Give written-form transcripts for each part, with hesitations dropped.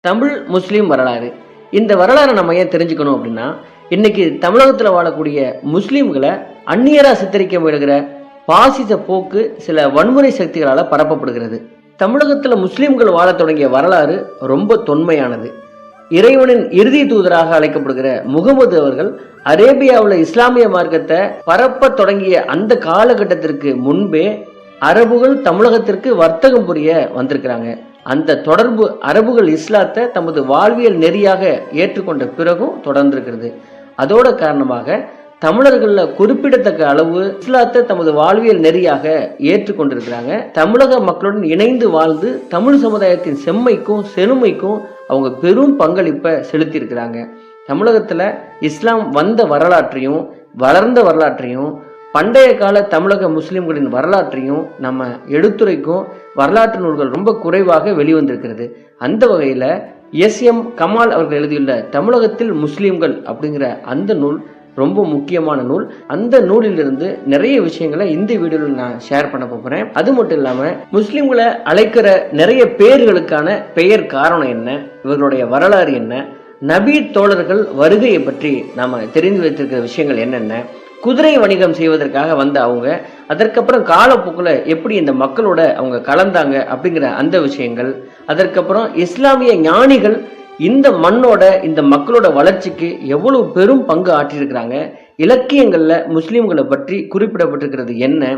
தமிழ் முஸ்லீம் வரலாறு. இந்த வரலாறை நம்ம ஏன் தெரிஞ்சுக்கணும் அப்படின்னா, இன்னைக்கு தமிழகத்தில் வாழக்கூடிய முஸ்லீம்களை அந்நியரா சித்தரிக்க முயல்கிற பாசிச போக்கு சில வன்முறை சக்திகளால் பரப்பப்படுகிறது. தமிழகத்தில் முஸ்லீம்கள் வாழ தொடங்கிய வரலாறு ரொம்ப தொன்மையானது. இறைவனின் இறுதி தூதராக அழைக்கப்படுகிற முகமது அவர்கள் அரேபியாவில் இஸ்லாமிய மார்க்கத்தை பரப்ப தொடங்கிய அந்த காலகட்டத்திற்கு முன்பே அரபுகள் தமிழகத்திற்கு வர்த்தகம் புரிய வந்திருக்கிறாங்க. அந்த தொடர்பு அரபுகள் இஸ்லாத்தை தமது வாழ்வியல் நெறியாக ஏற்றுக்கொண்ட பிறகும் தொடர்ந்திருக்கிறது. அதோட காரணமாக தமிழர்களில் குறிப்பிடத்தக்க அளவு இஸ்லாத்தை தமது வாழ்வியல் நெறியாக ஏற்றுக்கொண்டிருக்கிறாங்க. தமிழக மக்களுடன் இணைந்து வாழ்ந்து தமிழ் சமுதாயத்தின் செம்மைக்கும் செழுமைக்கும் அவங்க பெரும் பங்களிப்பை செலுத்தியிருக்கிறாங்க. தமிழகத்தில் இஸ்லாம் வந்த வரலாற்றையும் வளர்ந்த வரலாற்றையும் பண்டைய கால தமிழக முஸ்லிம்களின் வரலாற்றையும் நம்ம எடுத்துரைக்கும் வரலாற்று நூல்கள் ரொம்ப குறைவாக வெளிவந்திருக்கிறது. அந்த வகையில் எஸ்.எம். கமால் அவர்கள் எழுதியுள்ள தமிழகத்தில் முஸ்லீம்கள் அப்படிங்கிற அந்த நூல் ரொம்ப முக்கியமான நூல். அந்த நூலிலிருந்து நிறைய விஷயங்களை இந்த வீடியோவில் நான் ஷேர் பண்ண போகிறேன். அது மட்டும் இல்லாமல் முஸ்லீம்களை அழைக்கிற நிறைய பேர்களுக்கான பெயர் காரணம் என்ன, இவர்களுடைய வரலாறு என்ன, நபி தோழர்கள் வருகையை பற்றி நாம் தெரிந்து வைத்திருக்கிற விஷயங்கள் என்னென்ன, குதிரை வணிகம் செய்வதற்காக வந்த அவங்க அதற்கப்புறம் காலப்போக்கில் எப்படி இந்த மக்களோட அவங்க கலந்தாங்க அப்படிங்கிற அந்த விஷயங்கள், அதற்கப்புறம் இஸ்லாமிய ஞானிகள் இந்த மண்ணோட இந்த மக்களோட வளர்ச்சிக்கு எவ்வளவு பெரும் பங்கு ஆற்றியிருக்கிறாங்க, இலக்கியங்கள்ல முஸ்லீம்களை பற்றி குறிப்பிடப்பட்டிருக்கிறது என்ன,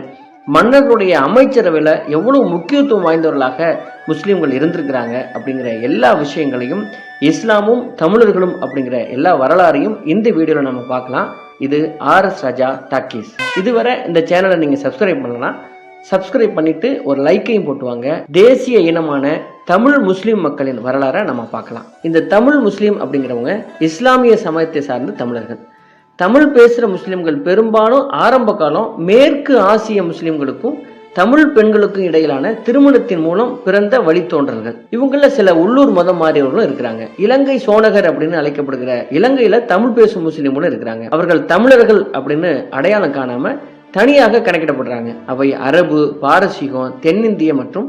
மன்னர்களுடைய அமைச்சரவையில் எவ்வளவு முக்கியத்துவம் வாய்ந்தவர்களாக முஸ்லீம்கள் இருந்திருக்கிறாங்க அப்படிங்கிற எல்லா விஷயங்களையும், இஸ்லாமும் தமிழர்களும் அப்படிங்கிற எல்லா வரலாறையும் இந்த வீடியோவில் நம்ம பார்க்கலாம். இது ஆர்.எஸ். ராஜா டாக்கீஸ். இதுவரை இந்த சேனலை நீங்கள் சப்ஸ்கிரைப் பண்ணலாம். சப்ஸ்கிரைப் பண்ணிட்டு ஒரு லைக்கையும் போட்டுவாங்க. தேசிய இனமான தமிழ் முஸ்லீம் மக்களின் வரலாறை நம்ம பார்க்கலாம். இந்த தமிழ் முஸ்லீம் அப்படிங்கிறவங்க இஸ்லாமிய சமயத்தை சார்ந்த தமிழர்கள். தமிழ் பேசுகிற முஸ்லீம்கள் பெரும்பாலும் ஆரம்ப காலம் மேற்கு ஆசிய முஸ்லீம்களுக்கும் தமிழ் பெண்களுக்கும் இடையிலான திருமணத்தின் மூலம் பிறந்த வழித்தோன்றல்கள். இவங்கள சில உள்ளூர் மதம் மாறியவர்களும் இருக்கிறாங்க. இலங்கை சோனகர் அப்படின்னு அழைக்கப்படுகிற இலங்கையில தமிழ் பேசும் முஸ்லீம்களும் இருக்கிறாங்க. அவர்கள் தமிழர்கள் அப்படின்னு அடையாளம் காணாம தனியாக கணக்கிடப்படுறாங்க. அவை அரபு, பாரசீகம், தென்னிந்திய மற்றும்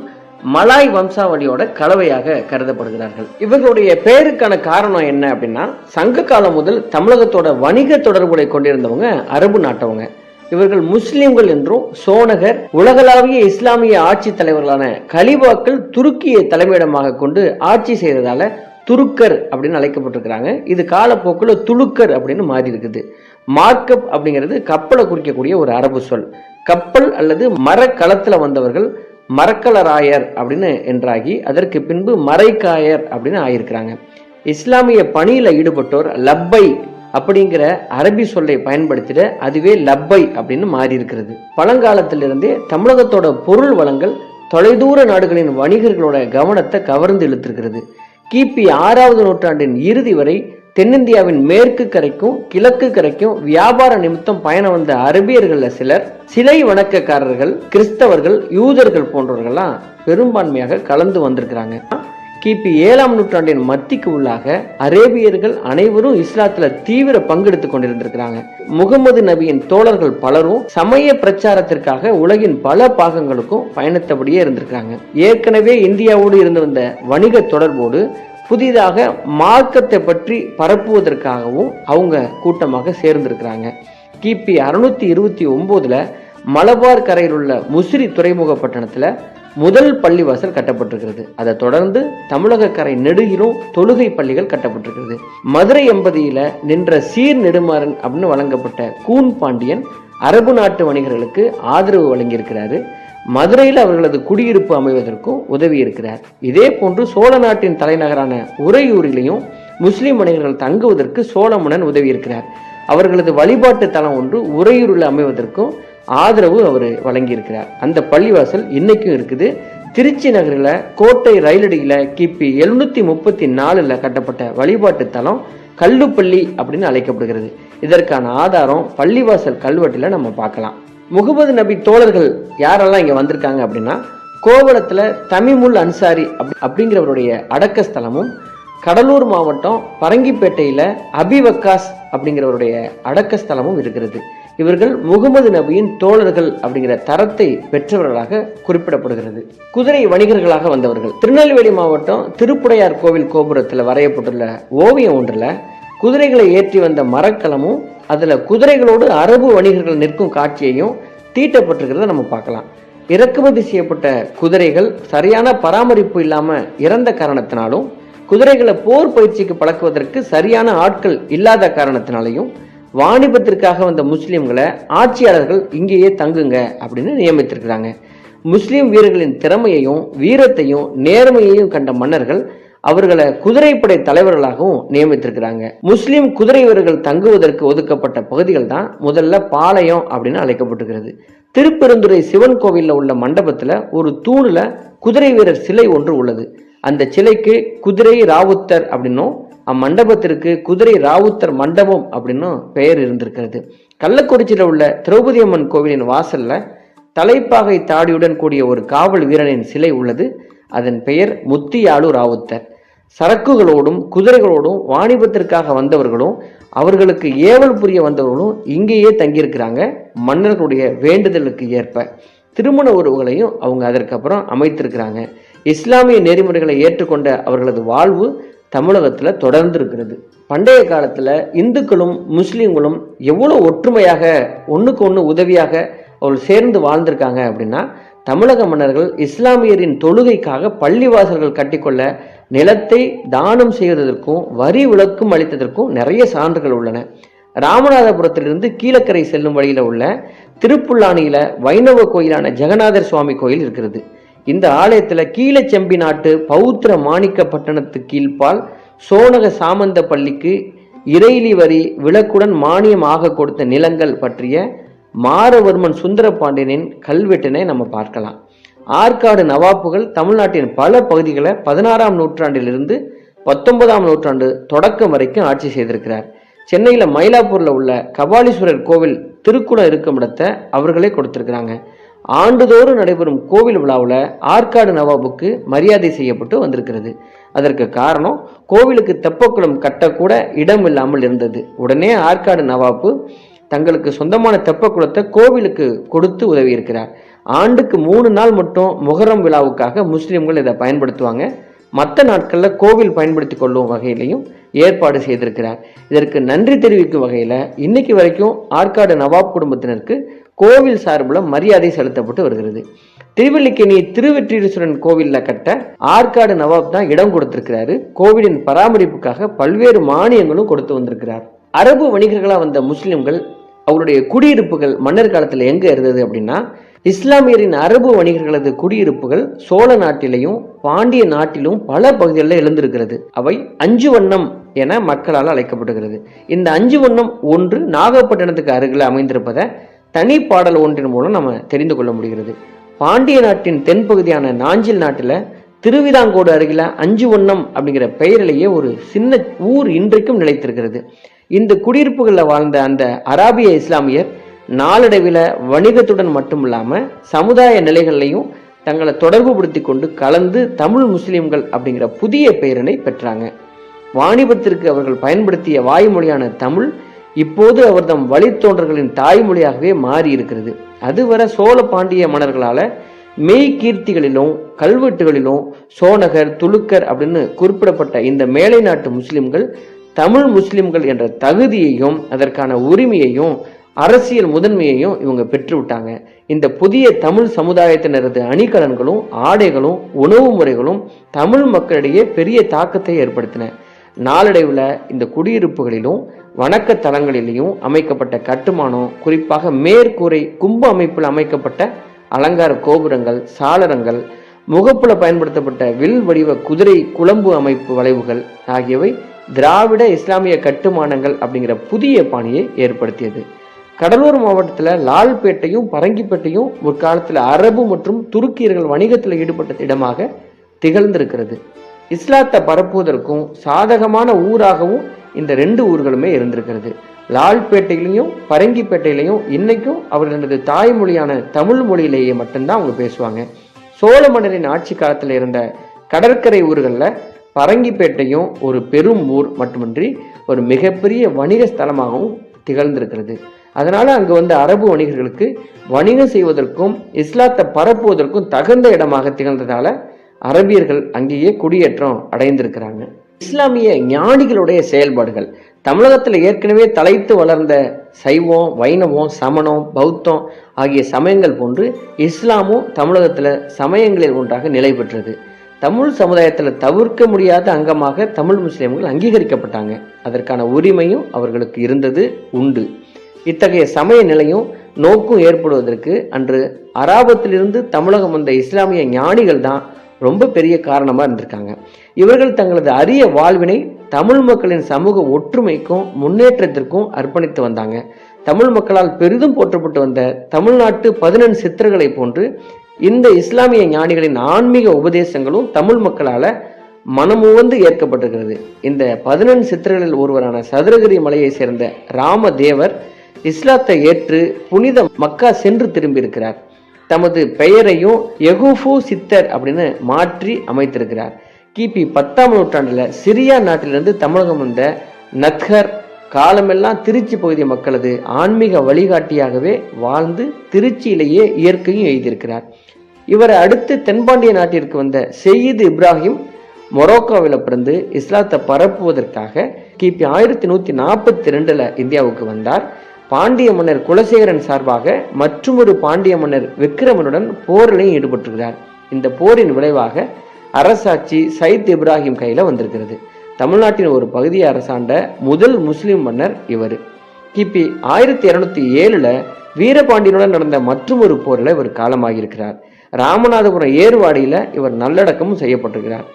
மலாய் வம்சாவளியோட கலவையாக கருதப்படுகிறார்கள். இவர்களுடைய பெயருக்கான காரணம் என்ன அப்படின்னா, சங்க காலம் முதல் தமிழகத்தோட வணிக தொடர்புகளை கொண்டிருந்தவங்க அரபு நாட்டவங்க. இவர்கள் முஸ்லிம்கள் என்றும் சோனகர் உலகளாவிய இஸ்லாமிய ஆட்சி தலைவர்களான கலிபாக்கள் துருக்கியை தலைமையிடமாக கொண்டு ஆட்சி செய்ததால துருக்கர் அப்படின்னு அழைக்கப்பட்டிருக்கிறாங்க. இது காலப்போக்கில் துலுக்கர் அப்படின்னு மாறி இருக்குது. மார்க்கப் அப்படிங்கிறது கப்பலை குறிக்கக்கூடிய ஒரு அரபு சொல். கப்பல் அல்லது மரக்களத்தில் வந்தவர்கள் மரக்கலராயர் அப்படின்னு என்றாகி அதற்கு பின்பு மரைக்காயர் அப்படின்னு ஆயிருக்கிறாங்க. இஸ்லாமிய பணியில ஈடுபட்டோர் லப்பை அப்படிங்கிற அரபி சொல்லை பயன்படுத்திட அதுவே லப்பை அப்படின்னு மாறி இருக்கிறது. பழங்காலத்திலிருந்தே தமிழகத்தோட பொருள் வளங்கள் தொலைதூர நாடுகளின் வணிகர்களோட கவனத்தை கவர்ந்து இழுத்திருக்கிறது. கிபி 6வது நூற்றாண்டின் இறுதி வரை தென்னிந்தியாவின் மேற்கு கரைக்கும் கிழக்கு கரைக்கும் வியாபார நிமித்தம் பயணம் வந்த அரபியர்கள் சிலர், சிலை வணக்கக்காரர்கள், கிறிஸ்தவர்கள், யூதர்கள் போன்றவர்கள்லாம் பெரும்பான்மையாக கலந்து வந்திருக்கிறாங்க. கிபி 7ஆம் நூற்றாண்டின் மத்திக்கு உள்ளாக அரேபியர்கள் அனைவரும் இஸ்லாத்துல தீவிர பங்கெடுத்துக் கொண்டிருந்திருக்கிறாங்க. முகமது நபியின் தோழர்கள் பலரும் சமய பிரச்சாரத்திற்காக உலகின் பல பாகங்களுக்கும் பயணித்தபடியே இருந்திருக்கிறாங்க. ஏற்கனவே இந்தியாவோடு இருந்து வந்த வணிக தொடர்போடு புதிதாக மார்க்கத்தை பற்றி பரப்புவதற்காகவும் அவங்க கூட்டமாக சேர்ந்திருக்கிறாங்க. கிபி 629ல் மலபார் கரையில் உள்ள முசிறி துறைமுக பட்டணத்துல முதல் பள்ளிவாசல் கட்டப்பட்டிருக்கிறது. அதை தொடர்ந்து தமிழக கரை நெடுகிலும் தொழுகை பள்ளிகள் கட்டப்பட்டிருக்கிறது. மதுரை எம்பதியில நின்ற சீர் நெடுமாறன் அப்படின்னு வழங்கப்பட்ட கூன் பாண்டியன் அரபு நாட்டு வணிகர்களுக்கு ஆதரவு வழங்கியிருக்கிறாரு. மதுரையில் அவர்களது குடியிருப்பு அமைவதற்கும் உதவி இருக்கிறார். இதே போன்று சோழ நாட்டின் தலைநகரான உறையூரிலையும் முஸ்லிம் வணிகர்கள் தங்குவதற்கு சோழமன்னன் உதவி இருக்கிறார். அவர்களது வழிபாட்டு தலம் ஒன்று உறையூரில் அமைவதற்கும் ஆதரவு அவர் வழங்கியிருக்கிறார். அந்த பள்ளிவாசல் இன்னைக்கும் இருக்குது. திருச்சி நகரில் கோட்டை ரயிலடியில் கிபி 734ல் கட்டப்பட்ட வழிபாட்டு தலம் கல்லுப்பள்ளி அப்படின்னு அழைக்கப்படுகிறது. இதற்கான ஆதாரம் பள்ளிவாசல் கல்வெட்டில் நம்ம பார்க்கலாம். முகமது நபி தோழர்கள் யாரெல்லாம் இங்கே வந்திருக்காங்க அப்படின்னா, கோவளத்தில் தமிமுல் அன்சாரி அப்படிங்கிறவருடைய அடக்க ஸ்தலமும், கடலூர் மாவட்டம் பரங்கிப்பேட்டையில் அபி வக்காஸ் அப்படிங்கிறவருடைய அடக்க ஸ்தலமும் இருக்கிறது. இவர்கள் முகமது நபியின் தோழர்கள் அப்படிங்கிற தரத்தை பெற்றவர்களாக குறிப்பிடப்படுகிறது. குதிரை வணிகர்களாக வந்தவர்கள். திருநெல்வேலி மாவட்டம் திருப்புடையார் கோவில் கோபுரத்தில் வரையப்பட்டுள்ள ஓவியம் ஒன்றில் குதிரைகளை ஏற்றி வந்த மரக்கலமும் அதுல குதிரைகளோடு அரபு வணிகர்கள் நிற்கும் காட்சியையும் தீட்டப்பட்டிருக்கிறத நம்ம பார்க்கலாம். இறக்குமதி செய்யப்பட்ட குதிரைகள் சரியான பராமரிப்பு இல்லாம இறந்த காரணத்தினாலும், குதிரைகளை போர் பயிற்சிக்கு பழக்குவதற்கு சரியான ஆட்கள் இல்லாத காரணத்தினாலையும் வாணிபத்திற்காக வந்த முஸ்லிம்களை ஆட்சியாளர்கள் இங்கேயே தங்குங்க அப்படின்னு நியமித்திருக்கிறாங்க. முஸ்லிம் வீரர்களின் திறமையையும் வீரத்தையும் நேர்மையையும் கண்ட மன்னர்கள் அவர்களை குதிரைப்படை தலைவர்களாகவும் நியமித்திருக்கிறாங்க. முஸ்லிம் குதிரை வீரர்கள் தங்குவதற்கு ஒதுக்கப்பட்ட பகுதிகள் தான் முதல்ல பாளையம் அப்படின்னு அழைக்கப்பட்டிருக்கிறது. திருப்பெருந்துறை சிவன் கோவிலில் உள்ள மண்டபத்துல ஒரு தூணுல குதிரை வீரர் சிலை ஒன்று உள்ளது. அந்த சிலைக்கு குதிரை ராவுத்தர் அப்படின்னும் அம்மண்டபத்திற்கு குதிரை ராவுத்தர் மண்டபம் அப்படின்னும் பெயர் இருந்திருக்கிறது. கள்ளக்குறிச்சியில் உள்ள திரௌபதி அம்மன் கோவிலின் வாசல்ல தலைப்பாகை தாடியுடன் கூடிய ஒரு காவல் வீரனின் சிலை உள்ளது. அதன் பெயர் முத்தியாலு ராவுத்தர். சரக்குகளோடும் குதிரைகளோடும் வாணிபத்திற்காக வந்தவர்களும் அவர்களுக்கு ஏவல் புரிய வந்தவர்களும் இங்கேயே தங்கியிருக்கிறாங்க. மன்னர்களுடைய வேண்டுதலுக்கு ஏற்ப திருமண உறவுகளையும் அவங்க அதற்கப்புறம் அமைத்திருக்கிறாங்க. இஸ்லாமிய நெறிமுறைகளை ஏற்றுக்கொண்ட அவர்களது வாழ்வு தமிழகத்துல தொடர்ந்து இருக்கிறது. பண்டைய காலத்துல இந்துக்களும் முஸ்லிம்களும் எவ்வளவு ஒற்றுமையாக ஒண்ணுக்கு ஒண்ணு உதவியாக அவர்கள் சேர்ந்து வாழ்ந்திருக்காங்க அப்படின்னா, தமிழக மன்னர்கள் இஸ்லாமியரின் தொழுகைக்காக பள்ளிவாசல்கள் கட்டிக்கொள்ள நிலத்தை தானம் செய்வதற்கும் வரி விலக்கும் அளித்ததற்கும் நிறைய சான்றுகள் உள்ளன. ராமநாதபுரத்திலிருந்து கீழக்கரை செல்லும் வழியில உள்ள திருப்புல்லானியில வைணவ கோயிலான ஜெகநாதர் சுவாமி கோயில் இருக்கிறது. இந்த ஆலயத்துல கீழச்செம்பி நாட்டு பௌத்திர மாணிக்க பட்டணத்து கீழ்ப்பால் சோனக சாமந்த பள்ளிக்கு இறைலி வரி விலக்குடன் மானியம் ஆக கொடுத்த நிலங்கள் பற்றிய மாரவர்மன் சுந்தர பாண்டியனின் கல்வெட்டினை நம்ம பார்க்கலாம். ஆற்காடு நவாப்புகள் தமிழ்நாட்டின் பல பகுதிகளை 16ஆம் நூற்றாண்டிலிருந்து 19ஆம் நூற்றாண்டு தொடக்கம் வரைக்கும் ஆட்சி செய்திருக்கிறார். சென்னையில மயிலாப்பூர்ல உள்ள கபாலீஸ்வரர் கோவில் திருக்குளம் இருக்கும் இடத்தை அவர்களே கொடுத்திருக்கிறாங்க. ஆண்டுதோறும் நடைபெறும் கோவில் விழாவில் ஆற்காடு நவாபுக்கு மரியாதை செய்யப்பட்டு வந்திருக்கிறது. அதற்கு காரணம் கோவிலுக்கு தெப்பக்குளம் கட்டக்கூட இடம் இல்லாமல் இருந்தது. உடனே ஆற்காடு நவாபு தங்களுக்கு சொந்தமான தெப்பக்குளத்தை கோவிலுக்கு கொடுத்து உதவி இருக்கிறார். ஆண்டுக்கு 3 நாள் மட்டும் முகரம் விழாவுக்காக முஸ்லிம்கள் இதை பயன்படுத்துவாங்க. மற்ற நாட்களில் கோவில் பயன்படுத்தி கொள்ளும் வகையிலையும் ஏற்பாடு செய்திருக்கிறார். இதற்கு நன்றி தெரிவிக்கும் வகையில் இன்னைக்கு வரைக்கும் ஆற்காடு நவாப் குடும்பத்தினருக்கு கோவில் சார்பில் மரியாதை செலுத்தப்பட்டு வருகிறது. திருவல்லிக்கேணி திருவெற்றீஸ்வரன் கோவிலில் கட்ட ஆற்காடு நவாப் தான் இடம் கொடுத்திருக்கிறாரு. கோவிலின் பராமரிப்புக்காக பல்வேறு மானியங்களும் கொடுத்து வந்திருக்கிறார். அரபு வணிகர்களாக வந்த முஸ்லிம்கள் அவருடைய குடியிருப்புகள் மன்னர் காலத்தில் எங்க இருந்தது அப்படின்னா, இஸ்லாமியரின் அரபு வணிகர்களது குடியிருப்புகள் சோழ நாட்டிலையும் பாண்டிய நாட்டிலும் பல பகுதிகளில் எழுந்திருக்கிறது. அவை 5 வண்ணம் என மக்களால் அழைக்கப்படுகிறது. இந்த 5 வண்ணம் ஒன்று நாகப்பட்டினத்துக்கு அருகில் அமைந்திருப்பதை தனி பாடல் ஒன்றின் மூலம் நம்ம தெரிந்து கொள்ள முடிகிறது. பாண்டிய நாட்டின் தென்பகுதியான நாஞ்சில் நாட்டில் திருவிதாங்கோடு அருகில 5 வண்ணம் அப்படிங்கிற பெயரிலேயே ஒரு சின்ன ஊர் இன்றைக்கும் நிலைத்திருக்கிறது. இந்த குடியிருப்புகளில் வாழ்ந்த அந்த அராபிய இஸ்லாமியர் நாளடைவில் வணிகத்துடன் மட்டும் இல்லாமல் சமுதாய நிலைகளையும் தங்களை தொடர்பு படுத்தி கொண்டு கலந்து தமிழ் முஸ்லிம்கள் அப்படிங்கிற புதிய பெயரினை பெற்றாங்க. வாணிபத்திற்கு அவர்கள் பயன்படுத்திய வாய்மொழியான தமிழ் இப்போது அவர்தம் வழித்தோன்றர்களின் தாய்மொழியாகவே மாறி இருக்கிறது. அதுவரை சோழ பாண்டிய மன்னர்களால மெய்கீர்த்திகளிலும் கல்வெட்டுகளிலும் சோனகர் துலுக்கர் அப்படின்னு குறிப்பிடப்பட்ட இந்த மேலை நாட்டு முஸ்லிம்கள் தமிழ் முஸ்லிம்கள் என்ற தகுதியையும் அதற்கான உரிமையையும் அரசியல் முதன்மையையும் இவங்க பெற்று விட்டாங்க. இந்த புதிய தமிழ் சமுதாயத்தினரது அணிகலன்களும் ஆடைகளும் உணவு முறைகளும் தமிழ் மக்களிடையே பெரிய தாக்கத்தை ஏற்படுத்தின. நாளடைவில் இந்த குடியிருப்புகளிலும் வணக்க தலங்களிலையும் அமைக்கப்பட்ட கட்டுமானம், குறிப்பாக மேற்கூரை கும்ப அமைப்பில் அமைக்கப்பட்ட அலங்கார கோபுரங்கள், சாளரங்கள், முகப்புல பயன்படுத்தப்பட்ட வில் வடிவ குதிரை குழம்பு அமைப்பு வளைவுகள் ஆகியவை திராவிட இஸ்லாமிய கட்டுமானங்கள் அப்படிங்கிற புதிய பாணியை ஏற்படுத்தியது. கடலூர் மாவட்டத்தில் லால்பேட்டையும் பரங்கிப்பேட்டையும் முற்காலத்தில் அரபு மற்றும் துருக்கியர்கள் வணிகத்தில் ஈடுபட்ட இடமாக திகழ்ந்திருக்கிறது. இஸ்லாத்தை பரப்புவதற்கும் சாதகமான ஊராகவும் இந்த 2 ஊர்களுமே இருந்திருக்கிறது. லால்பேட்டையிலையும் பரங்கிப்பேட்டையிலையும் இன்னைக்கும் அவர்களது தாய்மொழியான தமிழ் மொழியிலேயே மட்டும்தான் அவங்க பேசுவாங்க. சோழ மன்னரின் ஆட்சி காலத்தில் இருந்த கடற்கரை ஊர்களில் பரங்கிப்பேட்டையும் ஒரு பெரும் ஊர் மட்டுமின்றி ஒரு மிகப்பெரிய வணிக ஸ்தலமாகவும் திகழ்ந்திருக்கிறது. அதனால அங்கு வந்த அரபு வணிகர்களுக்கு வணிகம் செய்வதற்கும் இஸ்லாத்தை பரப்புவதற்கும் தகுந்த இடமாக திகழ்ந்ததால அரபியர்கள் அங்கேயே குடியேற்றம் அடைந்திருக்கிறாங்க. இஸ்லாமிய ஞானிகளுடைய செயல்பாடுகள் தமிழகத்தில் ஏற்கனவே தலைத்து வளர்ந்த சைவம், வைணவம், சமணம், பௌத்தம் ஆகிய சமயங்கள் போன்று இஸ்லாமும் தமிழகத்தில் சமயங்களில் ஒன்றாக நிலை பெற்றது. தமிழ் சமுதாயத்தில் தவிர்க்க முடியாத அங்கமாக தமிழ் முஸ்லிம்கள் அங்கீகரிக்கப்பட்டாங்க. அதற்கான உரிமையும் அவர்களுக்கு இருந்தது, உண்டு. இத்தகைய சமய நிலையும் நோக்கும் ஏற்படுவதற்கு அன்று அராபத்திலிருந்து தமிழகம் வந்த இஸ்லாமிய ஞானிகள் தான் ரொம்ப பெரிய காரணமாக இருந்திருக்காங்க. இவர்கள் தங்களது அரிய வாழ்வினை தமிழ் மக்களின் சமூக ஒற்றுமைக்கும் முன்னேற்றத்திற்கும் அர்ப்பணித்து வந்தாங்க. தமிழ் மக்களால் பெரிதும் போற்றப்பட்டு வந்த தமிழ்நாட்டு 14 சித்தர்களை போன்று இந்த இஸ்லாமிய ஞானிகளின் ஆன்மீக உபதேசங்களும் தமிழ் மக்களால மனமுவந்து ஏற்கப்பட்டிருக்கிறது. இந்த 14 சித்தர்களில் ஒருவரான சதுரகிரி மலையை சேர்ந்த ராமதேவர் இஸ்லாத்தை ஏற்று புனித மக்கா சென்று திரும்பி இருக்கிறார். தமது பெயரையும் யகூஃபு சித்தர் அப்படின்னு மாற்றி அமைத்திருக்கிறார். கிபி 10ஆம் நூற்றாண்டுல சிரியா நாட்டிலிருந்து தமிழகம் வந்த நத்கர் காலமெல்லாம் திருச்சி பகுதி மக்களது ஆன்மீக வழிகாட்டியாகவே வாழ்ந்து திருச்சியிலேயே இயற்கையும் எழுதியிருக்கிறார். இவரை அடுத்து தென்பாண்டிய நாட்டிற்கு வந்த செய்யிது இப்ராஹிம் மொரோக்கோவில் பிறந்து இஸ்லாத்தை பரப்புவதற்காக கிபி 1142 இந்தியாவுக்கு வந்தார். பாண்டிய மன்னர் குலசேகரன் சார்பாக மற்றொரு பாண்டிய மன்னர் விக்ரமனுடன் போரிலையும் ஈடுபட்டிருக்கிறார். இந்த போரின் விளைவாக அரசாட்சி சையத் இப்ராஹிம் கையில வந்திருக்கிறது. தமிழ்நாட்டின் ஒரு பகுதியை அரசாண்ட முதல் முஸ்லிம் மன்னர் இவர். கிபி 1207 வீரபாண்டியனுடன் நடந்த மற்றொரு போரில் இவர் காலமாகியிருக்கிறார். ராமநாதபுரம் ஏர்வாடியில இவர் நல்லடக்கமும் செய்யப்பட்டிருக்கிறார்.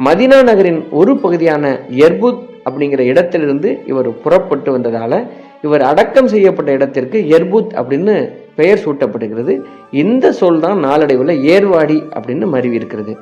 மதினா நகரின் ஒரு பகுதியான எர்புத் அப்படிங்கிற இடத்திலிருந்து இவர் புறப்பட்டு வந்ததால இவர் அடக்கம் செய்யப்பட்ட இடத்திற்கு எர்புத் அப்படின்னு பெயர் சூட்டப்படுகிறது. இந்த சொல் தான் நாளடைவில் ஏர்வாடி அப்படின்னு மருவி இருக்கிறது.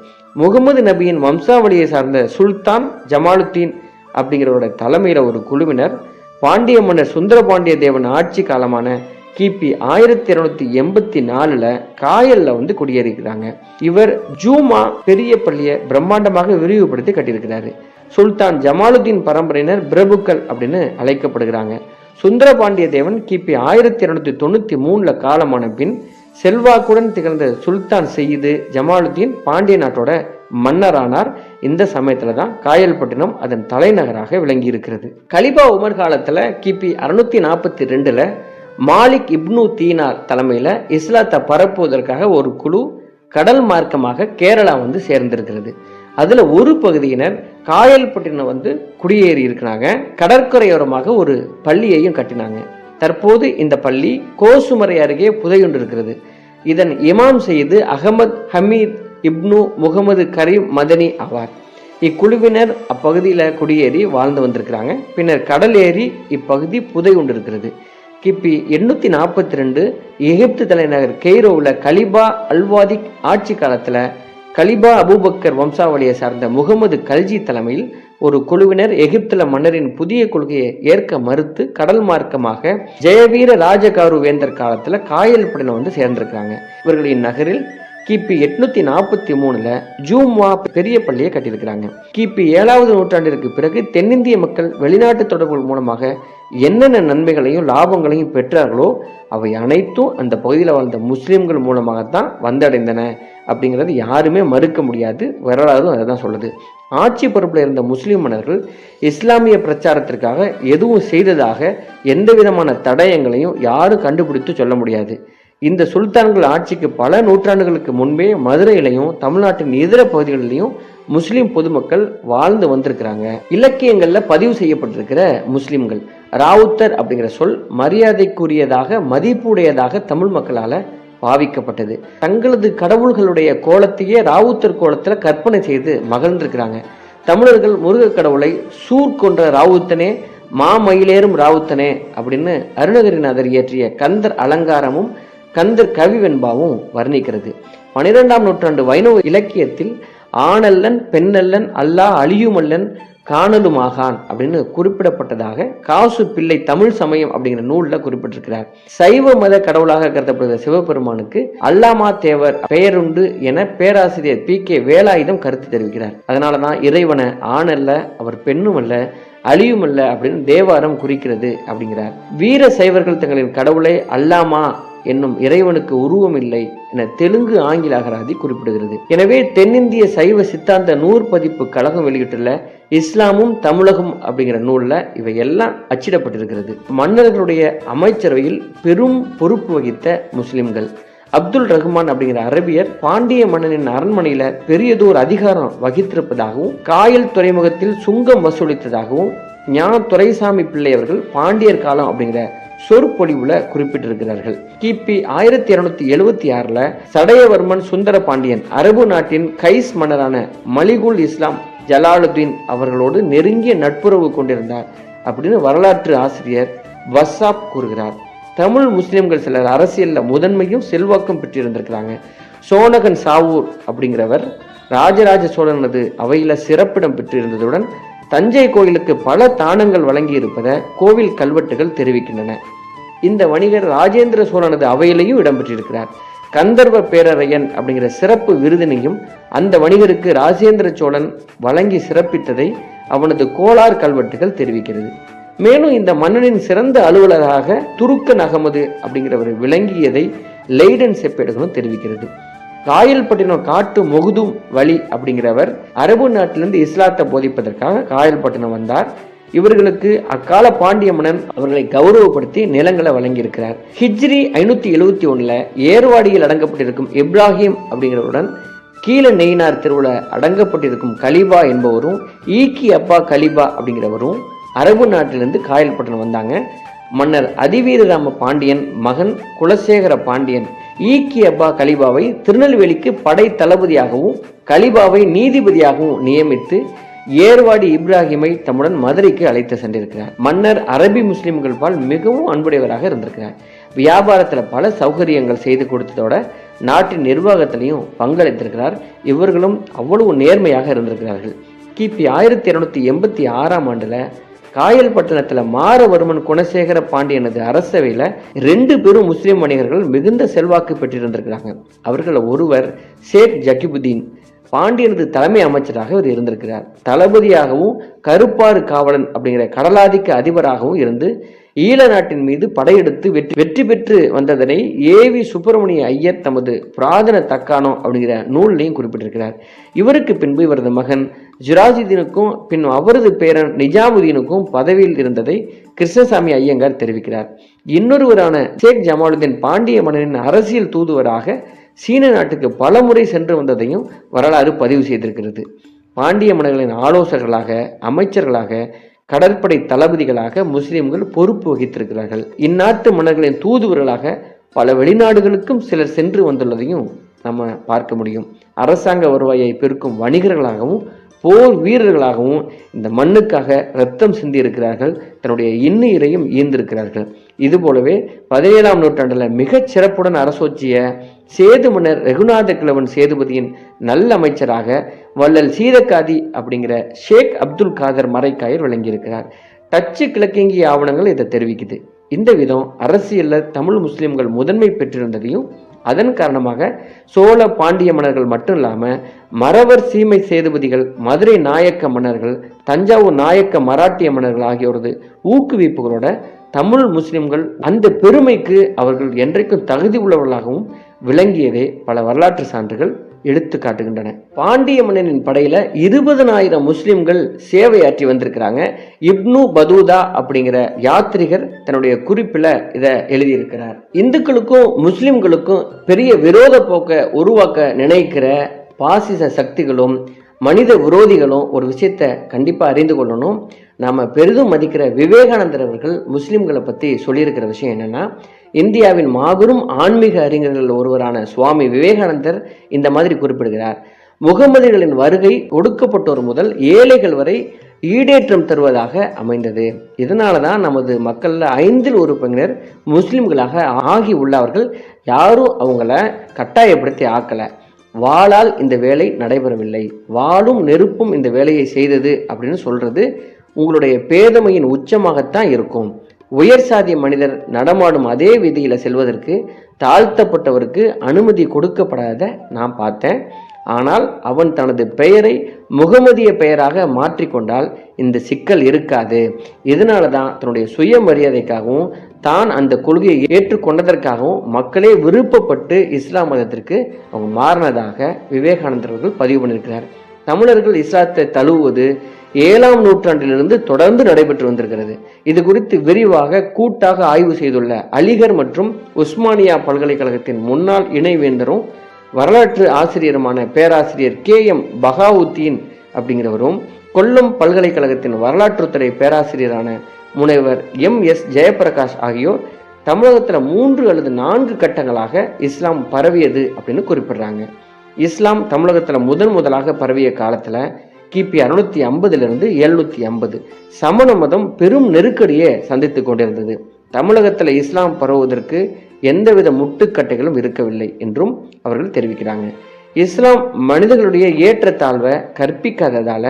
முகமது நபியின் வம்சாவளியை சார்ந்த சுல்தான் ஜமாலுத்தீன் அப்படிங்கிறவரோட தலைமையில ஒரு குழுவினர் பாண்டிய மன்னர் சுந்தர பாண்டிய தேவன் ஆட்சி காலமான கிபி 1284 காயல்ல குடியேறிக்கிறாங்க. இவர் ஜூமா பெரிய பள்ளியை பிரம்மாண்டமாக விரிவுபடுத்தி கட்டியிருக்கிறாரு. சுல்தான் ஜமாலுத்தீன் பரம்பரையினர் பிரபுக்கள் அப்படின்னு அழைக்கப்படுகிறாங்க. சுந்தர பாண்டிய தேவன் கிபி 1293 காலமான பின் செல்வாக்குடன் திகழ்ந்த சுல்தான் செய்யிது ஜமாலுத்தீன் பாண்டிய நாட்டோட மன்னரானார். இந்த சமயத்துல தான் காயல்பட்டினம் அதன் தலைநகராக விளங்கி இருக்கிறது. கலிபா உமர் காலத்துல கிபி 642 மாலிக் இப்னு தீனார் தலைமையில இஸ்லாத்தை பரப்புவதற்காக ஒரு குழு கடல் மார்க்கமாக கேரளா சேர்ந்திருக்கிறது. அதுல ஒரு பகுதியினர் காயல்பட்டினம் குடியேறி இருக்கிறாங்க. கடற்கரையோரமாக ஒரு பள்ளியையும் கட்டினாங்க. தற்போது இந்த பள்ளி கோசுமரை அருகே புதையுண்டு இருக்கிறது. இதன் இமாம் செய்து அகமது ஹமீத் இப்னு முகமது கரீம் மதனி ஆவார். இக்குழுவினர் அப்பகுதியில குடியேறி வாழ்ந்து வந்திருக்கிறாங்க. பின்னர் கடல் ஏறி இப்பகுதி புதையுண்டு இருக்கிறது. கிபி 842 எகிப்து தலைநகர் கெய்ரோவில் கலிபா அல்வாதிக் ஆட்சி காலத்துல கலிபா அபூபக்கர் வம்சாவளியை சார்ந்த முகமது கல்ஜி தலைமையில் ஒரு குழுவினர் எகிப்துல மன்னரின் புதிய கொள்கையை ஏற்க மறுத்து கடல் மார்க்கமாக ஜெயவீர ராஜகாரு வேந்தர் காலத்துல காயல்பட்டினம் சேர்ந்திருக்காங்க. இவர்கள் இந்நகரில் கிபி 843 ஜூம்வா பெரிய பள்ளியை கட்டியிருக்கிறாங்க. கிபி 7ஆவது நூற்றாண்டிற்கு பிறகு தென்னிந்திய மக்கள் வெளிநாட்டு தொடர்புகள் மூலமாக என்னென்ன நன்மைகளையும் லாபங்களையும் பெற்றார்களோ அவை அனைத்தும் அந்த பகுதியில் வாழ்ந்த முஸ்லிம்கள் மூலமாகத்தான் வந்தடைந்தன அப்படிங்கிறது யாருமே மறுக்க முடியாது. வரலாறும் அதை தான் சொல்லுது. ஆட்சி பொறுப்பில் இருந்த முஸ்லிம் மன்னர்கள் இஸ்லாமிய பிரச்சாரத்திற்காக எதுவும் செய்ததாக எந்த விதமான தடயங்களையும் யாரும் கண்டுபிடித்து சொல்ல முடியாது. இந்த சுல்தான்கள் ஆட்சிக்கு பல நூற்றாண்டுகளுக்கு முன்பே மதுரையிலையும் தமிழ்நாட்டின் இதர பகுதிகளிலையும் முஸ்லிம் பொதுமக்கள் வாழ்ந்து வந்திருக்கிறாங்க. இலக்கியங்கள்ல பதிவு செய்யப்பட்டிருக்கிற முஸ்லிம்கள் ராவுத்தர் அப்படிங்கிற சொல் மரியாதைக்குரியதாக மதிப்புடையதாக தமிழ் மக்களால பாவிக்கப்பட்டது. தங்களது கடவுள்களுடைய கோலத்தையே ராவுத்தர் கோலத்துல கற்பனை செய்து மகிழ்ந்திருக்கிறாங்க. தமிழர்கள் முருக கடவுளை சூர் கொன்ற ராவுத்தனே மாமயிலேறும் ராவுத்தனே அப்படின்னு அருணகிரிநாதர் இயற்றிய கந்தர் அலங்காரமும் கந்தர் கவி வெண்பாவும் வர்ணிக்கிறது. 12ஆம் நூற்றாண்டு வைணவ இலக்கியத்தில் ஆணல்லன் பெண்ணல்லன் அல்லா அழியுமல்லன் காணலுமாகான் அப்படின்னு குறிப்பிடப்பட்டதாக காசு பிள்ளை தமிழ் சமயம் அப்படிங்கிற நூல்ல குறிப்பிட்டிருக்கிறார். சைவ மத கடவுளாக கருதப்படுகிற சிவபெருமானுக்கு அல்லாமா தேவர் பெயருண்டு என பேராசிரியர் PK வேலாயுதம் கருத்து தெரிவிக்கிறார். அதனாலதான் இறைவனை ஆணல்ல அவர் பெண்ணும் அல்ல அழியுமல்ல அப்படின்னு தேவாரம் குறிக்கிறது அப்படிங்கிறார். வீர சைவர்கள் தங்களின் கடவுளை அல்லாமா என்னும் இறைவனுக்கு உருவம் இல்லை என தெலுங்கு ஆங்கில அகராதி குறிப்பிடுகிறது. எனவே தென்னிந்திய சைவ சித்தாந்த நூற்பதிப்பு கழகம் வெளியிட்டுள்ள இஸ்லாமும் தமிழகம் அப்படிங்கிற நூல்ல இவை எல்லாம் அச்சிடப்பட்டிருக்கிறது. மன்னர்களுடைய அமைச்சரவையில் பெரும் பொறுப்பு வகித்த முஸ்லிம்கள். அப்துல் ரஹ்மான் அப்படிங்கிற அரபியர் பாண்டிய மன்னனின் அரண்மனையில பெரியதோர் அதிகாரம் வகித்திருப்பதாகவும் காயல் துறைமுகத்தில் சுங்கம் வசூலித்ததாகவும் ஞா துரைசாமி பிள்ளை அவர்கள் பாண்டியர் காலம் அப்படிங்கிற சொற்பொழிவுல குறிப்பிட்டிருக்கிறார்கள். கிபி 1276 சடையவர்மன் சுந்தர பாண்டியன் அரபு நாட்டின் கைஸ் மன்னரான மலிகுல் இஸ்லாம் ஜலாலுதீன் அவர்களோடு நெருங்கிய நட்புறவு கொண்டிருந்தார் அப்படின்னு வரலாற்று ஆசிரியர் வசாப் கூறுகிறார். தமிழ் முஸ்லிம்கள் சிலர் அரசியல்ல முதன்மையும் செல்வாக்கும் பெற்றிருந்திருக்கிறாங்க. சோனகன் சாவூர் அப்படிங்கிறவர் ராஜராஜ சோழனது அவையில சிறப்பிடம் பெற்றிருந்ததுடன் தஞ்சை கோயிலுக்கு பல தானங்கள் வழங்கி இருப்பதை கோவில் கல்வெட்டுகள் தெரிவிக்கின்றன. இந்த வணிகர் ராஜேந்திர சோழனது அவையிலையும் இடம்பெற்றிருக்கிறார். கந்தர்வ பேரரையன் அப்படிங்கிற சிறப்பு விருதினையும் அந்த வணிகருக்கு ராஜேந்திர சோழன் வழங்கி சிறப்பித்ததை அவனது கோலார் கல்வெட்டுகள் தெரிவிக்கிறது. மேலும் இந்த மன்னனின் சிறந்த அலுவலராக துருக்கன் அகமது அப்படிங்கிறவர் விளங்கியதை லெய்டன் செப்பேடுகளும் தெரிவிக்கிறது. காயல்பட்டினம் காட்டு மொகுதும் வழி அப்படிங்கிறவர் அரபு நாட்டிலிருந்து இஸ்லாத்தை போதிப்பதற்காக காயல்பட்டினம் வந்தார். இவர்களுக்கு அக்கால பாண்டிய மன்னன் அவர்களை கௌரவப்படுத்தி நிலங்களை வழங்கியிருக்கிறார். ஹிஜ்ரி 571 ஏர்வாடியில் அடங்கப்பட்டிருக்கும் இப்ராஹிம் அப்படிங்கிறவருடன் கீழ நெய்னார் தெருவுல அடங்கப்பட்டிருக்கும் கலிபா என்பவரும் ஈக்கி அப்பா கலிபா அப்படிங்கிறவரும் அரபு நாட்டிலிருந்து காயல்பட்டினம் வந்தாங்க. மன்னர் அதிவீரராம பாண்டியன் மகன் குலசேகர பாண்டியன் ஈக்கி அப்பா கலிபாவை திருநெல்வேலிக்கு படை தளபதியாகவும் கலிபாவை நீதிபதியாகவும் நியமித்து ஏர்வாடி இப்ராஹிமை தம்முடன் மதுரைக்கு அழைத்து சென்றிருக்கிறார். மன்னர் அரபி முஸ்லிம்கள் பால் மிகவும் அன்புடையவராக இருந்திருக்கிறார். வியாபாரத்துல பல சௌகரியங்கள் செய்து கொடுத்ததோட நாட்டின் நிர்வாகத்திலையும் பங்களித்திருக்கிறார். இவர்களும் அவ்வளவு நேர்மையாக இருந்திருக்கிறார்கள். கிபி 1286 காயல்பட்டினத்துல மாரவர்மன் குணசேகர பாண்டியனது அரசவையில 2 பெரும் முஸ்லிம் வணிகர்கள் மிகுந்த செல்வாக்கு பெற்றிருந்திருக்கிறாங்க. அவர்கள் ஒருவர் ஷேக் ஜகிபுதீன், பாண்டியனது தலைமை அமைச்சராக இவர் இருந்திருக்கிறார். தளபதியாகவும் கருப்பாறு காவலன் அப்படிங்கிற கடலாதிக்க அதிபராகவும் இருந்து ஈழ நாட்டின் மீது படையெடுத்து வெற்றி பெற்று வந்ததனை ஏவி சுப்பிரமணிய ஐயர் தமது புராதன தக்கானோ அப்படிங்கிற நூல்லையும் குறிப்பிட்டிருக்கிறார். இவருக்கு பின்பு இவரது மகன் ஜுராஜுதீனுக்கும் பின் அவரது பேரன் நிஜாமுதீனுக்கும் பதவியில் இருந்ததை கிருஷ்ணசாமி ஐயங்கார் தெரிவிக்கிறார். இன்னொருவரான ஷேக் ஜமாலுதீன் பாண்டிய மன்னனின் அரசியல் தூதுவராக சீன நாட்டுக்கு பல முறை சென்று வந்ததையும் வரலாறு பதிவு செய்திருக்கிறது. பாண்டிய மன்னர்களின் ஆலோசகர்களாக, அமைச்சர்களாக, கடற்படை தளபதிகளாக முஸ்லிம்கள் பொறுப்பு வகித்திருக்கிறார்கள். இந்நாட்டு மன்னர்களின் தூதுவர்களாக பல வெளிநாடுகளுக்கும் சிலர் சென்று வந்துள்ளதையும் நம்ம பார்க்க முடியும். அரசாங்க வருவாயை பெருக்கும் வணிகர்களாகவும் போர் வீரர்களாகவும் இந்த மண்ணுக்காக ரத்தம் சிந்தி இருக்கிறார்கள். தன்னுடைய இன்னுயிரையும் ஈர்ந்திருக்கிறார்கள். இது போலவே 17ஆம் நூற்றாண்டுல மிகச் சிறப்புடன் அரசோச்சிய சேது மன்னர் ரகுநாத கிழவன் சேதுபதியின் நல்ல அமைச்சராக வள்ளல் சீதக்காதி அப்படிங்கிற ஷேக் அப்துல் காதர் மரைக்காயர் விளங்கியிருக்கிறார். டச்சு கிழக்கிங்கிய ஆவணங்கள் இதை தெரிவிக்குது. இந்த விதம் அரசியல்ல தமிழ் முஸ்லிம்கள் முதன்மை பெற்றிருந்ததையும் அதன் காரணமாக சோழ பாண்டிய மன்னர்கள் மட்டும் இல்லாம மறவர் சீமை சேதுபதிகள், மதுரை நாயக்க மன்னர்கள், தஞ்சாவூர் நாயக்க மராட்டிய மன்னர்கள் ஆகியோரது ஊக்குவிப்புகளோட தமிழ் முஸ்லிம்கள் அந்த பெருமைக்கு அவர்கள் என்றைக்கும் தகுதி உள்ளவர்களாகவும் விளங்கியதே பல வரலாற்று சான்றுகள் எடுத்து காட்டுகின்றன. பாண்டிய மன்னனின் படையில 20,000 முஸ்லிம்கள் சேவையாற்றி வந்திருக்கிறாங்க. இப்னு பதூதா அப்படிங்கிற யாத்ரிகர் தன்னுடைய குறிப்பில் இதை எழுதியிருக்கிறார். இந்துக்களுக்கும் முஸ்லிம்களுக்கும் பெரிய விரோத போக்க உருவாக்க நினைக்கிற பாசிச சக்திகளும் மனித விரோதிகளும் ஒரு விஷயத்தை கண்டிப்பா அறிந்து கொள்ளணும். நாம பெரிதும் மதிக்கிற விவேகானந்தர் அவர்கள் முஸ்லிம்களை பத்தி சொல்லியிருக்கிற விஷயம் என்னன்னா, இந்தியாவின் மாபெரும் ஆன்மீக அறிஞர்கள் ஒருவரான சுவாமி விவேகானந்தர் இந்த மாதிரி குறிப்பிடுகிறார். முகமதிகளின் வருகை ஒடுக்கப்பட்டோர் முதல் ஏழைகள் வரை ஈடேற்றம் தருவதாக அமைந்தது. இதனாலதான் நமது மக்கள்ல 1/5 முஸ்லிம்களாக ஆகி உள்ளவர்கள். யாரும் அவங்கள கட்டாயப்படுத்தி ஆக்கல. வாளால் இந்த வேலை நடைபெறவில்லை, வாளும் நெருப்பும் இந்த வேலையை செய்தது அப்படின்னு சொல்றது உங்களுடைய பேதமையின் உச்சமாகத்தான் இருக்கும். உயர் சாதிய மனிதர் நடமாடும் அதே வீதியில செல்வதற்கு தாழ்த்தப்பட்டவருக்கு அனுமதி கொடுக்கப்படாத நான் பார்த்தேன். ஆனால் அவன் தனது பெயரை முகமதிய பெயராக மாற்றிக்கொண்டால் இந்த சிக்கல் இருக்காது. இதனால தான் தன்னுடைய சுயமரியாதைக்காகவும் தான் அந்த கொள்கையை ஏற்றுக்கொண்டதற்காகவும் மக்களே விருப்பப்பட்டு இஸ்லாம் மதத்திற்கு அவங்க மாறினதாக விவேகானந்தர் அவர்கள் பதிவு பண்ணியிருக்கிறார். தமிழர்கள் இஸ்லாத்தை தழுவுவது 7ஆம் நூற்றாண்டிலிருந்து தொடர்ந்து நடைபெற்று வந்திருக்கிறது. இது குறித்து விரிவாக கூட்டாக ஆய்வு செய்துள்ள அலிகர் மற்றும் உஸ்மானியா பல்கலைக்கழகத்தின் முன்னாள் இணைவேந்தரும் வரலாற்று ஆசிரியருமான பேராசிரியர் KM பகாவுத்தீன் அப்படிங்கிறவரும், கொல்லம் பல்கலைக்கழகத்தின் வரலாற்றுத்துறை பேராசிரியரான முனைவர் MS ஜெயபிரகாஷ் ஆகியோர் தமிழகத்தில் 3 அல்லது 4 கட்டங்களாக இஸ்லாம் பரவியது அப்படின்னு குறிப்பிடுறாங்க. இஸ்லாம் தமிழகத்தில் முதலாக பரவிய காலத்தில் கிபி 650 750 சமண மதம் பெரும் நெருக்கடியை சந்தித்து கொண்டிருந்தது. தமிழகத்தில் இஸ்லாம் பரவுவதற்கு எந்தவித முட்டுக்கட்டைகளும் இருக்கவில்லை என்றும் அவர்கள் தெரிவிக்கிறாங்க. இஸ்லாம் மனிதர்களுடைய ஏற்றத்தாழ்வை கற்பிக்காததால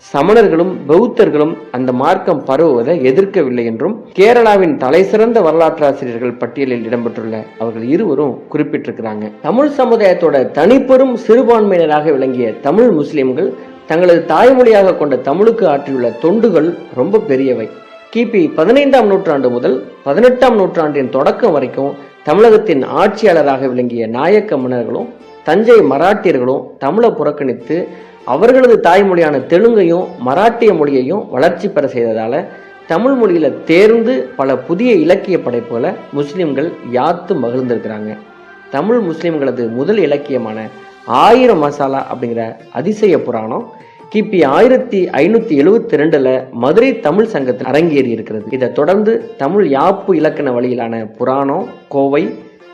சமணர்களும் பௌத்தர்களும் அந்த மார்க்கம் பரவுவதை எதிர்க்கவில்லை என்றும் கேரளாவின் தலை சிறந்த வரலாற்றாசிரியர்கள் பட்டியலில் இடம்பெற்றுள்ள அவர்கள் இருவரும் குறிப்பிட்டிருக்கிறாங்க. தமிழ் சமுதாயத்தோட தனிப்பெரும் சிறுபான்மையினராக விளங்கிய தமிழ் முஸ்லிம்கள் தங்களது தாய்மொழியாக கொண்ட தமிழுக்கு ஆற்றியுள்ள தொண்டுகள் ரொம்ப பெரியவை. கிபி 15ஆம் நூற்றாண்டு முதல் 18ஆம் நூற்றாண்டின் தொடக்கம் வரைக்கும் தமிழகத்தின் ஆட்சியாளராக விளங்கிய நாயக்க மன்னர்களும் தஞ்சை மராட்டியர்களும் தமிழை புறக்கணித்து அவர்களது தாய்மொழியான தெலுங்கையும் மராட்டிய மொழியையும் வளர்ச்சி பெற செய்ததால தமிழ் மொழியில தேர்ந்து பல புதிய இலக்கிய படைப்புகளை முஸ்லிம்கள் யாத்து மகிழ்ந்திருக்கிறாங்க. தமிழ் முஸ்லிம்களது முதல் இலக்கியமான 1000 மசாலா அப்படிங்கிற அதிசய புராணம் கிபி 1572 மதுரை தமிழ் சங்கத்தில் அரங்கேறி இருக்கிறது. இதை தொடர்ந்து தமிழ் யாப்பு இலக்கண வழியிலான புராணம், கோவை,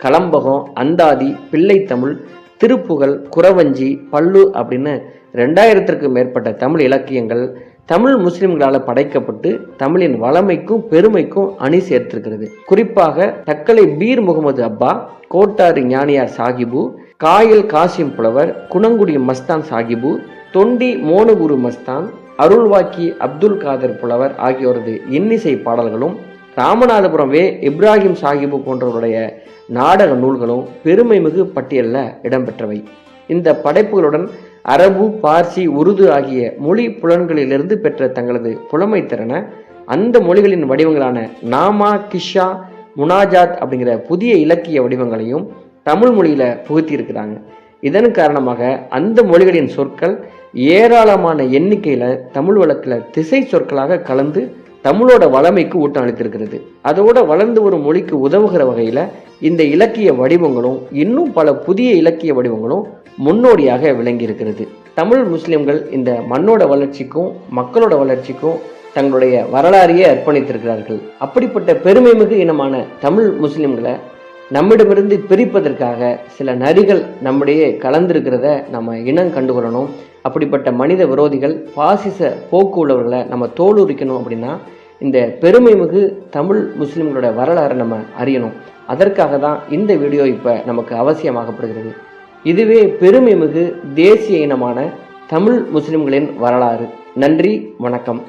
கலம்பகம், அந்தாதி, பிள்ளை தமிழ், திருப்புகழ், குறவஞ்சி, பல்லு அப்படின்னு 2000க்கும் மேற்பட்ட தமிழ் இலக்கியங்கள் தமிழ் முஸ்லிம்களால் படைக்கப்பட்டு தமிழின் வளமைக்கும் பெருமைக்கும் அணி சேர்த்திருக்கிறது. குறிப்பாக தக்கலை பீர் முகமது அப்பா, கோட்டாறு ஞானியார் சாஹிபு, காயல் காசிம் புலவர், குணங்குடி மஸ்தான் சாஹிபு, தொண்டி மோனகுரு மஸ்தான், அருள்வாக்கி அப்துல் காதர் புலவர் ஆகியோரது இன்னிசை பாடல்களும் ராமநாதபுரம் இப்ராஹிம் சாஹிபு போன்றவருடைய நாடக நூல்களும் பெருமை மிகு பட்டியலில் இடம்பெற்றவை. இந்த படைப்புகளுடன் அரபு, பார்சி, உருது ஆகிய மொழி புலன்களிலிருந்து பெற்ற தங்களது புலமை திறனை அந்த மொழிகளின் வடிவங்களான நாமா, கிஷா, முனாஜாத் அப்படிங்கிற புதிய இலக்கிய வடிவங்களையும் தமிழ் மொழியில புகுத்தி இருக்கிறாங்க. இதன் காரணமாக அந்த மொழிகளின் சொற்கள் ஏராளமான எண்ணிக்கையில தமிழ் வழக்கில் திசை சொற்களாக கலந்து தமிழோட வளமைக்கு ஊட்டம் அளித்திருக்கிறது. அதோட வளர்ந்து வரும் மொழிக்கு உதவுகிற வகையில இந்த இலக்கிய வடிவங்களும் இன்னும் பல புதிய இலக்கிய வடிவங்களும் முன்னோடியாக விளங்கி இருக்கிறது. தமிழ் முஸ்லிம்கள் இந்த மண்ணோட வளர்ச்சிக்கும் மக்களோட வளர்ச்சிக்கும் தங்களுடைய வரலாறையே அர்ப்பணித்திருக்கிறார்கள். அப்படிப்பட்ட பெருமை மிகு இனமான தமிழ் முஸ்லிம்களை நம்மிடமிருந்து பிரிப்பதற்காக சில நரிகள் நம்மிடையே கலந்திருக்கிறத நம்ம இனம் கண்டுகொள்ளணும். அப்படிப்பட்ட மனித விரோதிகள், பாசிச போக்கு உள்ளவர்களை நம்ம தோலுரிக்கணும். அப்படின்னா இந்த பெருமை மிகு தமிழ் முஸ்லிம்களோட வரலாறை நம்ம அறியணும். அதற்காக தான் இந்த வீடியோ இப்போ நமக்கு அவசியமாகப்படுகிறது. இதுவே பெருமை மிகு தேசிய இனமான தமிழ் முஸ்லிம்களின் வரலாறு. நன்றி, வணக்கம்.